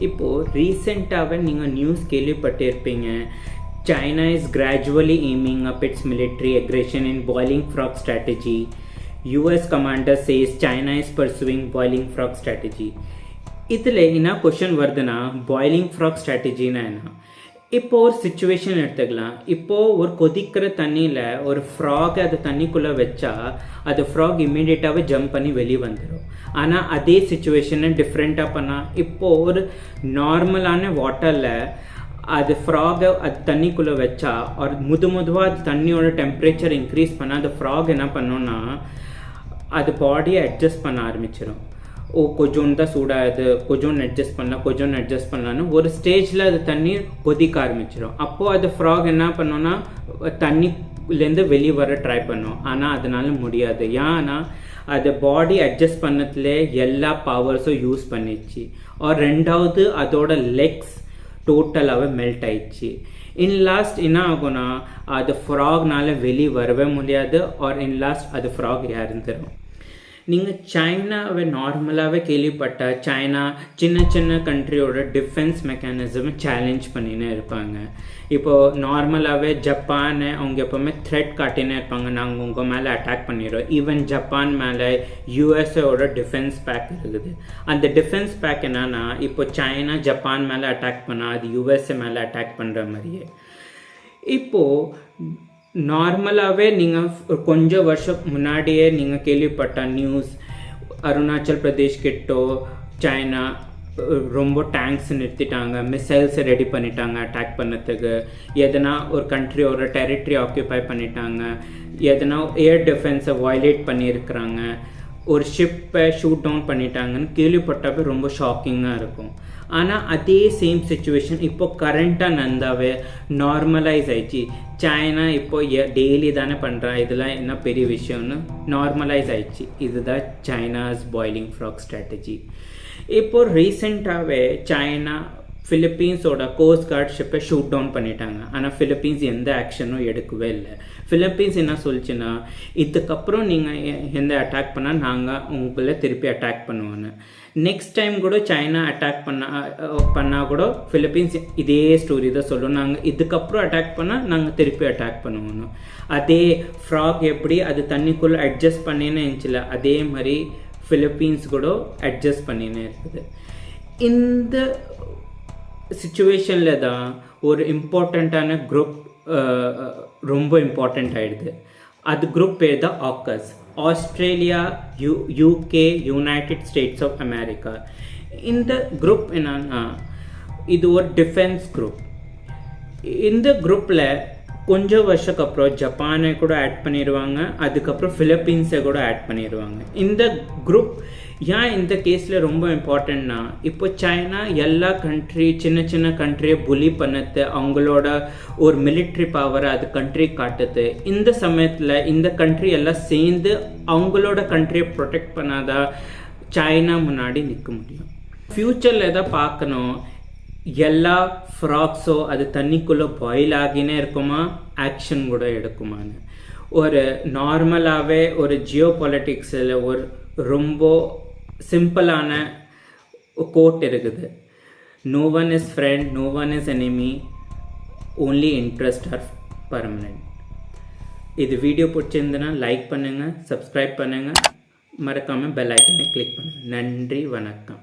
இப்போது ரீசெண்டாகவே நீங்கள் நியூஸ் கேள்விப்பட்டிருப்பீங்க. China is gradually aiming up its military aggression in boiling frog strategy. US commander says China is pursuing boiling frog strategy. இதில் என்ன question வருதுன்னா, boiling frock ஸ்ட்ராட்டஜின்னா என்ன? இப்போது ஒரு சுச்சுவேஷன் எடுத்துக்கலாம். இப்போது ஒரு கொதிக்கிற தண்ணியில் ஒரு ஃப்ராக் அது தண்ணிக்குள்ளே வச்சா அது ஃப்ராக் இம்மீடியட்டாகவே ஜம்ப் பண்ணி வெளியே வந்துடும். ஆனால் அதே சுச்சுவேஷனை டிஃப்ரெண்ட்டாக பண்ணால், இப்போது ஒரு நார்மலான வாட்டரில் அது ஃப்ராகை அது தண்ணிக்குள்ளே வச்சா ஒரு மெதுவாக அது தண்ணியோட டெம்பரேச்சர் இன்க்ரீஸ் பண்ணால் அந்த ஃப்ராக் என்ன பண்ணோன்னா அது பாடியை அட்ஜஸ்ட் பண்ண ஆரம்பிச்சிடும். கொஞ்சோண்டு தான் சூடாகுது, கொஞ்சோண்டு அட்ஜஸ்ட் பண்ணலான்னு ஒரு ஸ்டேஜில் அது தண்ணி கொதிக்க ஆரம்பிச்சிடும். அப்போது அது ஃப்ராக் என்ன பண்ணோன்னா தண்ணிலேருந்து வெளியே வர ட்ரை பண்ணும். ஆனால் அதனால முடியாது. ஏன்னா அது பாடி அட்ஜஸ்ட் பண்ணதுலே எல்லா பவர்ஸும் யூஸ் பண்ணிச்சு. ரெண்டாவது அதோட லெக்ஸ் டோட்டலாகவே மெல்ட் ஆயிடுச்சு. இன் லாஸ்ட் என்ன ஆகும்னா அது ஃப்ராக்னால வெளியே வரவே முடியாது. இன் லாஸ்ட் அது ஃப்ராக் இறந்துடும். நீங்கள் சைனாவை நார்மலாகவே கேள்விப்பட்ட சைனா சின்ன கண்ட்ரியோட டிஃபென்ஸ் மெக்கானிசமை சேலஞ்ச் பண்ணினே இருப்பாங்க. இப்போது நார்மலாகவே ஜப்பானை அவங்க எப்போவுமே த்ரெட் காட்டினே இருப்பாங்க, நாங்கள் உங்கள் மேலே அட்டாக் பண்ணிடுறோம். ஈவன் ஜப்பான் மேலே யூஎஸ்ஏவோட டிஃபென்ஸ் பேக் இருக்குது. அந்த டிஃபென்ஸ் பேக் என்னன்னா, இப்போ சைனா ஜப்பான் மேலே அட்டாக் பண்ணால் அது யூஎஸ்ஏ மேலே அட்டாக் பண்ணுற மாதிரியே. இப்போது நார்மலாகவே நீங்கள் கொஞ்சம் வருஷம் முன்னாடியே நீங்கள் கேள்விப்பட்ட நியூஸ், அருணாச்சல் பிரதேஷ் கிட்டோ சைனா ரொம்ப டேங்க்ஸ் நிறுத்திட்டாங்க, மிசைல்ஸை ரெடி பண்ணிட்டாங்க அட்டாக் பண்ணதுக்கு. எதனா ஒரு கண்ட்ரியோட டெரிட்டரி ஆக்கியூபை பண்ணிட்டாங்க, எதனா ஏர் டிஃபென்ஸை வயலேட் பண்ணியிருக்கிறாங்க, ஒரு ஷிப்பை ஷூட் டவுன் பண்ணிட்டாங்கன்னு கேள்விப்பட்டப்போ ரொம்ப ஷாக்கிங்காக இருக்கும். ஆனால் அதே சேம் சுச்சுவேஷன் இப்போ கரண்ட்டாக நந்தாவே நார்மலைஸ் ஆயிடுச்சு. சைனா இப்போ டெய்லி தானே பண்ணுறா, இதெல்லாம் என்ன பெரிய விஷயம்னு நார்மலைஸ் ஆயிடுச்சு. இதுதான் சைனாஸ் பாய்லிங் ஃப்ராக் ஸ்ட்ராட்டஜி. இப்போது ரீசெண்டாகவே சைனா ஃபிலிப்பீன்ஸோட கோஸ்ட் கார்ட் ஷிப்பை ஷூட் டவுன் பண்ணிட்டாங்க. ஆனால் ஃபிலிப்பீன்ஸ் எந்த ஆக்ஷனும் எடுக்கவே இல்லை. ஃபிலிப்பீன்ஸ் என்ன சொல்லிச்சுன்னா, இதுக்கப்புறம் நீங்கள் எந்த அட்டாக் பண்ணால் நாங்கள் உங்களை திருப்பி அட்டாக் பண்ணுவோன்னு. நெக்ஸ்ட் டைம் கூட சைனா அட்டாக் பண்ணால் கூட ஃபிலிப்பீன்ஸ் இதே ஸ்டோரி தான் சொல்லுவோம், நாங்கள் இதுக்கப்புறம் அட்டாக் பண்ணால் நாங்கள் திருப்பி அட்டாக் பண்ணுவோன்னு. அதே ஃப்ராக் எப்படி அது தண்ணிக்குள்ளே அட்ஜஸ்ட் பண்ணினே இருந்துச்சுல, அதே மாதிரி ஃபிலிப்பீன்ஸ் கூட அட்ஜஸ்ட் பண்ணினே இருக்குது. இந்த சிச்சுவேஷனில் தான் ஒரு இம்பார்ட்டண்ட்டான குரூப் ரொம்ப இம்பார்ட்டண்ட் ஆகிடுது. அது குரூப் பேர் தான் AUKUS. Australia, UK, United States of America. இந்த குரூப் என்னன்னா இது ஒரு டிஃபென்ஸ் குரூப். இந்த குரூப்பில் கொஞ்சம் வருஷத்துக்கு அப்புறம் ஜப்பானை கூட ஆட் பண்ணிடுவாங்க, அதுக்கப்புறம் ஃபிலிப்பீன்ஸை கூட ஆட் பண்ணிடுவாங்க. இந்த குரூப் ஏன் இந்த கேஸில் ரொம்ப இம்பார்ட்டண்ட்னா, இப்போ சைனா எல்லா கண்ட்ரி சின்ன கண்ட்ரியை புலி பண்ணது, அவங்களோட ஒரு மிலிட்ரி பவரை அது கண்ட்ரி காட்டுது. இந்த சமயத்தில் இந்த கண்ட்ரி எல்லாம் சேர்ந்து அவங்களோட கண்ட்ரியை ப்ரொடெக்ட் பண்ணாதான் சைனா முன்னாடி நிற்க முடியும். ஃப்யூச்சரில் எதாவது பார்க்கணும், எல்லா ஃப்ராக்ஸோ அது தண்ணிக்குள்ளே பாயில் ஆகினே இருக்குமா, ஆக்ஷன் கூட எடுக்குமான்னு. ஒரு நார்மலாகவே ஒரு ஜியோ பாலிட்டிக்ஸில் ஒரு ரொம்ப சிம்பிளான கோட் இருக்குது, no one is friend, no one is enemy, only interest are permanent. இது வீடியோ பிடிச்சிருந்ததுன்னா லைக் பண்ணுங்கள், சப்ஸ்கிரைப் பண்ணுங்கள், மறக்காமல் பெல் ஐக்கனை கிளிக் பண்ணுங்கள். நன்றி, வணக்கம்.